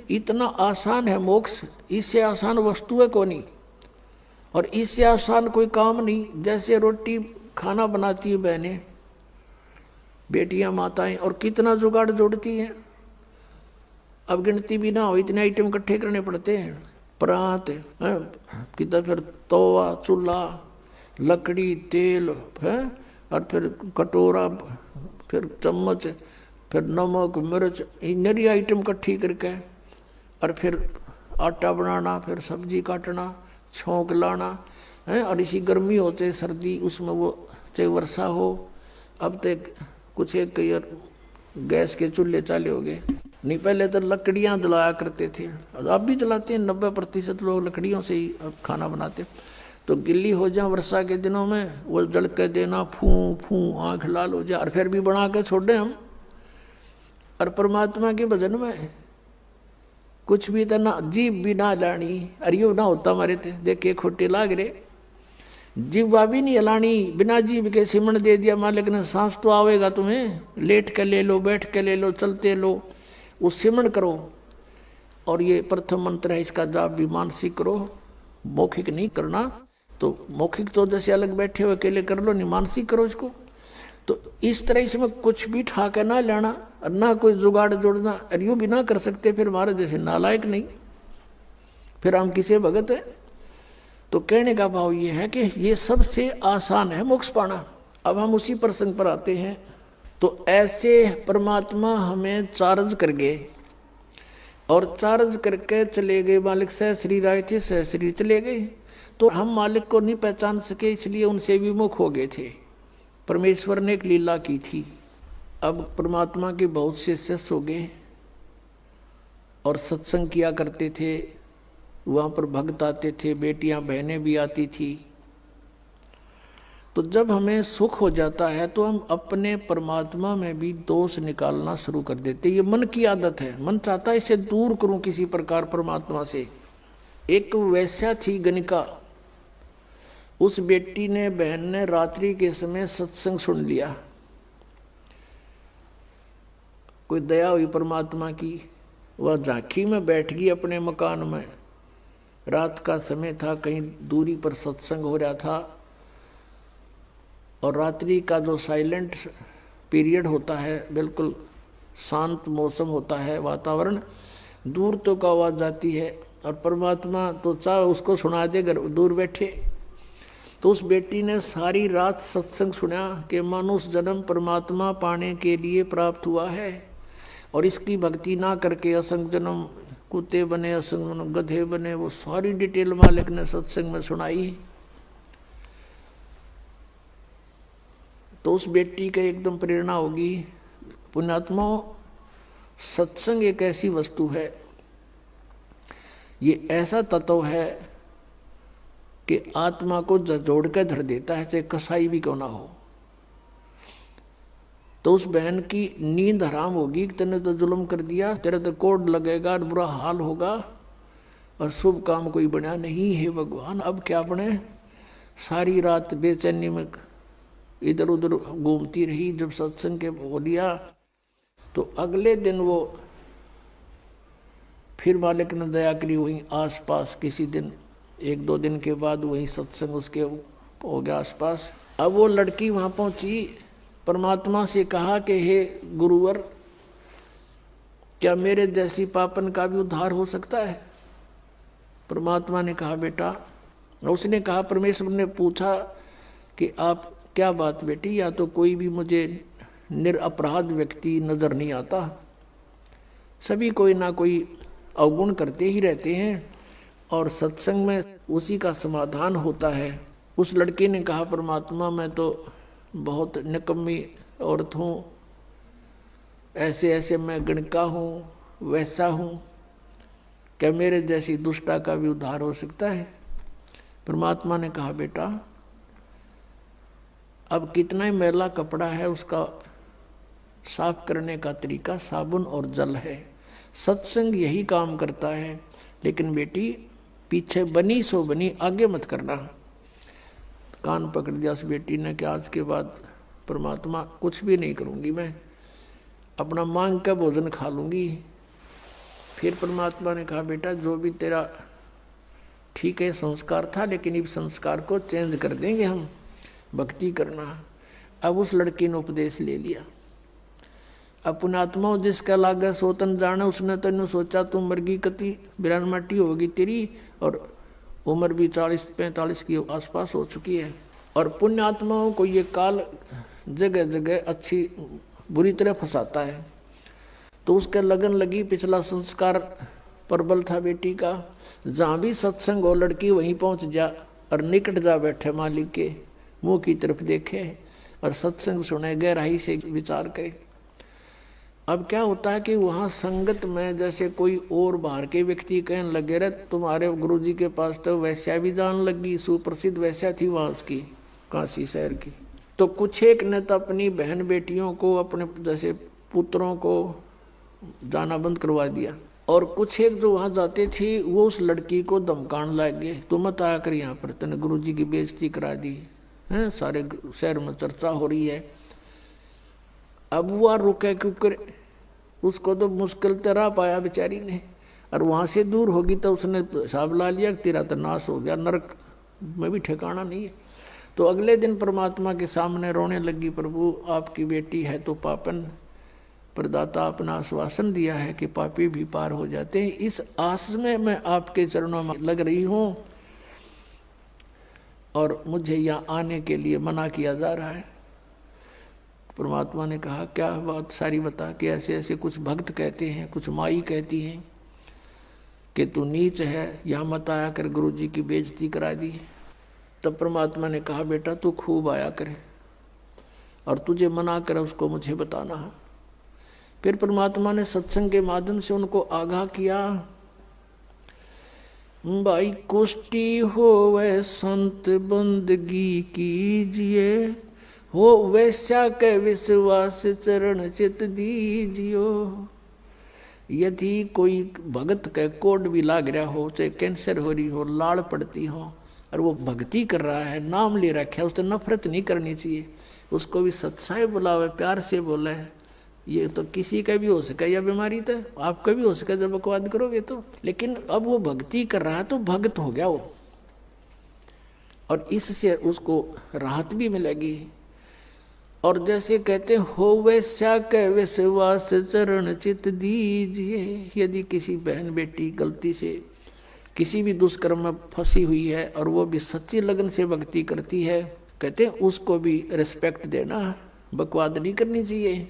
इतना आसान है मोक्ष, इससे आसान वस्तु है कोई नहीं, और इससे आसान कोई काम नहीं। जैसे रोटी खाना बनाती है बहनें, बेटियां, माताएं, और कितना जुगाड़ जोड़ती हैं, अब गिनती भी ना हो, इतने आइटम इकट्ठे करने पड़ते हैं। परात है, कितना फिर तवा, चूल्हा, लकड़ी, तेल है, और फिर कटोरा, फिर चम्मच, फिर नमक, मिर्च, नरी आइटम इकट्ठी करके, और फिर आटा बनाना, फिर सब्जी काटना, छोंक लाना है। और इसी गर्मी होते सर्दी, उसमें वो चाहे वर्षा हो। अब तो कुछ एक गैस के चूल्हे चाले हो गए, नहीं पहले तो लकड़ियां जलाया करते थे, अब भी जलाते हैं। 90% लोग लकड़ियों से ही खाना बनाते। तो गिल्ली हो जाए वर्षा के दिनों में, वो जल के देना, फू फू आँख लाल हो जाए, और फिर भी बना के छोड़ दें हम। और परमात्मा के भजन में कुछ भी तो ना, जीव भी ना लानी, अरियो ना होता हमारे थे, देखे खोटे लाग रहे। जीवा भी नहीं हलानी, बिना जीव के सिमण दे दिया मालिक ने। सांस तो आवेगा तुम्हें, लेट के ले लो, बैठ के ले लो, चलते लो, वो सिमण करो। और ये प्रथम मंत्र है, इसका जाप भी मानसिक करो, मौखिक नहीं करना। तो मौखिक तो जैसे अलग बैठे हो अकेले कर लो, नहीं मानसिक करो इसको। तो इस तरह इसमें कुछ भी ठाके ना लेना, और ना कोई जुगाड़ जोड़ना, और यूँ भी ना कर सकते फिर हमारे जैसे नालायक नहीं, फिर हम किसे भगत है। तो कहने का भाव ये है कि ये सबसे आसान है मोक्ष पाना। अब हम उसी प्रसंग पर आते हैं। तो ऐसे परमात्मा हमें चार्ज कर गए, और चार्ज करके चले गए। मालिक सहश्री आए थे, सहश्री चले गए। तो हम मालिक को नहीं पहचान सके, इसलिए उनसे विमुख हो गए थे। परमेश्वर ने एक लीला की थी। अब परमात्मा के बहुत से शिष्य हो गए, और सत्संग किया करते थे, वहाँ पर भक्त आते थे, बेटियां बहनें भी आती थी। तो जब हमें सुख हो जाता है तो हम अपने परमात्मा में भी दोष निकालना शुरू कर देते। ये मन की आदत है, मन चाहता है इसे दूर करूं किसी प्रकार परमात्मा से। एक वैश्या थी गणिका, उस बेटी ने, बहन ने रात्रि के समय सत्संग सुन लिया। कोई दया हुई परमात्मा की, वह झांकी में बैठ गई अपने मकान में। रात का समय था, कहीं दूरी पर सत्संग हो रहा था, और रात्रि का जो साइलेंट पीरियड होता है, बिल्कुल शांत मौसम होता है, वातावरण, दूर तो का आवाज़ जाती है, और परमात्मा तो चाहे उसको सुना दे अगर दूर बैठे। तो उस बेटी ने सारी रात सत्संग सुना कि मानुष जन्म परमात्मा पाने के लिए प्राप्त हुआ है, और इसकी भक्ति ना करके असंग जन्म कुत्ते बने, असंग गधे बने। वो सारी डिटेल मालिक ने सत्संग में सुनाई। तो उस बेटी का एकदम प्रेरणा होगी। पुण्यात्मा, सत्संग एक ऐसी वस्तु है, ये ऐसा तत्व है कि आत्मा को जोड़ कर धर देता है, चाहे कसाई भी क्यों ना हो। तो उस बहन की नींद हराम होगी, तेने तो जुल्म कर दिया, तेरे तो कोड लगेगा, बुरा हाल होगा, और शुभ काम कोई बना नहीं है भगवान, अब क्या बने। सारी रात बेचैनी में इधर उधर घूमती रही। जब सत्संग के बोलिया तो अगले दिन वो फिर मालिक ने दया करी, वहीं आसपास किसी दिन 1-2 दिन के बाद वहीं सत्संग उसके हो गया आसपास। अब वो लड़की वहाँ पहुँची, परमात्मा से कहा कि हे गुरुवर, क्या मेरे जैसी पापन का भी उद्धार हो सकता है। परमात्मा ने कहा बेटा, उसने कहा, परमेश्वर ने पूछा कि आप क्या बात बेटी, या तो कोई भी मुझे निरपराध व्यक्ति नजर नहीं आता, सभी कोई ना कोई अवगुण करते ही रहते हैं, और सत्संग में उसी का समाधान होता है। उस लड़के ने कहा, परमात्मा मैं तो बहुत निकम्मी औरत हूँ, ऐसे ऐसे मैं गणिका हूँ, वैसा हूँ, क्या मेरे जैसी दुष्टा का भी उद्धार हो सकता है। परमात्मा ने कहा बेटा, अब कितना ही मैला कपड़ा है, उसका साफ करने का तरीका साबुन और जल है। सत्संग यही काम करता है। लेकिन बेटी, पीछे बनी सो बनी, आगे मत करना। कान पकड़ दिया उस बेटी ने कि आज के बाद परमात्मा कुछ भी नहीं करूँगी, मैं अपना मांग का भोजन खा लूँगी, फिर परमात्मा ने कहा बेटा जो भी तेरा ठीक है संस्कार था, लेकिन इस संस्कार को चेंज कर देंगे हम, भक्ति करना। अब उस लड़की ने उपदेश ले लिया। अब पुण्यात्मा जिसका लागे सोतन जाने, उसने तेन सोचा तू मरगी कति बिरान माटी होगी तेरी, और उम्र भी 40-45 के आसपास हो चुकी है। और पुण्यात्माओं को ये काल जगह जगह अच्छी बुरी तरह फंसाता है। तो उसके लगन लगी, पिछला संस्कार प्रबल था बेटी का, जहाँ भी सत्संग हो लड़की वहीं पहुँच जा और निकट जा बैठे मालिक के मुंह की तरफ देखे और सत्संग सुने, गहराई से विचार करे। अब क्या होता है कि वहाँ संगत में जैसे कोई और बाहर के व्यक्ति कहने लगे रहे तुम्हारे गुरुजी के पास तो वैश्या भी जान लगी, सुप्रसिद्ध वैश्या थी वहाँ उसकी, काशी शहर की। तो कुछ एक ने तो अपनी बहन बेटियों को, अपने जैसे पुत्रों को जाना बंद करवा दिया, और कुछ एक जो वहाँ जाते थे वो उस लड़की को धमकाने लगे, तो मत आया कर यहाँ पर, तूने गुरुजी की बेइज्जती करा दी है, सारे शहर में चर्चा हो रही है। अब वो रुके क्योंकि उसको तो मुश्किल तरह पाया बेचारी ने, और वहाँ से दूर होगी तो उसने हिसाब ला लिया कि तेरा तो नाश हो गया, नरक में भी ठिकाना नहीं है। तो अगले दिन परमात्मा के सामने रोने लगी, प्रभु आपकी बेटी है तो पापन, प्रदाता अपना आश्वासन दिया है कि पापी भी पार हो जाते हैं, इस आस में मैं आपके चरणों में लग रही हूँ और मुझे यहाँ आने के लिए मना किया जा रहा है। परमात्मा ने कहा क्या बात सारी बता, कि ऐसे ऐसे कुछ भक्त कहते हैं, कुछ माई कहती हैं कि तू नीच है, यहाँ मत आया कर, गुरुजी की बेइज्जती करा दी। तब परमात्मा ने कहा बेटा तू खूब आया करे, और तुझे मना करे उसको मुझे बताना है। फिर परमात्मा ने सत्संग के माध्यम से उनको आगाह किया, भाई कुष्टी हो वह संत बंदगी कीजिए, हो वैश्या के विश्वास चरण चित दीजियो। यदि कोई भगत के कोड भी लाग रहा हो, चाहे कैंसर हो रही हो, लाड़ पड़ती हो, और वो भक्ति कर रहा है, नाम ले रखा है, उससे नफरत नहीं करनी चाहिए, उसको भी सत्साई बुलावे, प्यार से बोले। ये तो किसी का भी हो सके यह बीमारी, तो आपका भी हो सके जब बकवाद करोगे तो। लेकिन अब वो भक्ति कर रहा है तो भक्त हो गया वो, और इससे उसको राहत भी मिलेगी। और जैसे कहते हो वैश्या के विश्वास चरण चित दीजिए, यदि किसी बहन बेटी गलती से किसी भी दुष्कर्म में फंसी हुई है और वो भी सच्ची लगन से भक्ति करती है, कहते हैं उसको भी रिस्पेक्ट देना, बकवाद नहीं करनी चाहिए।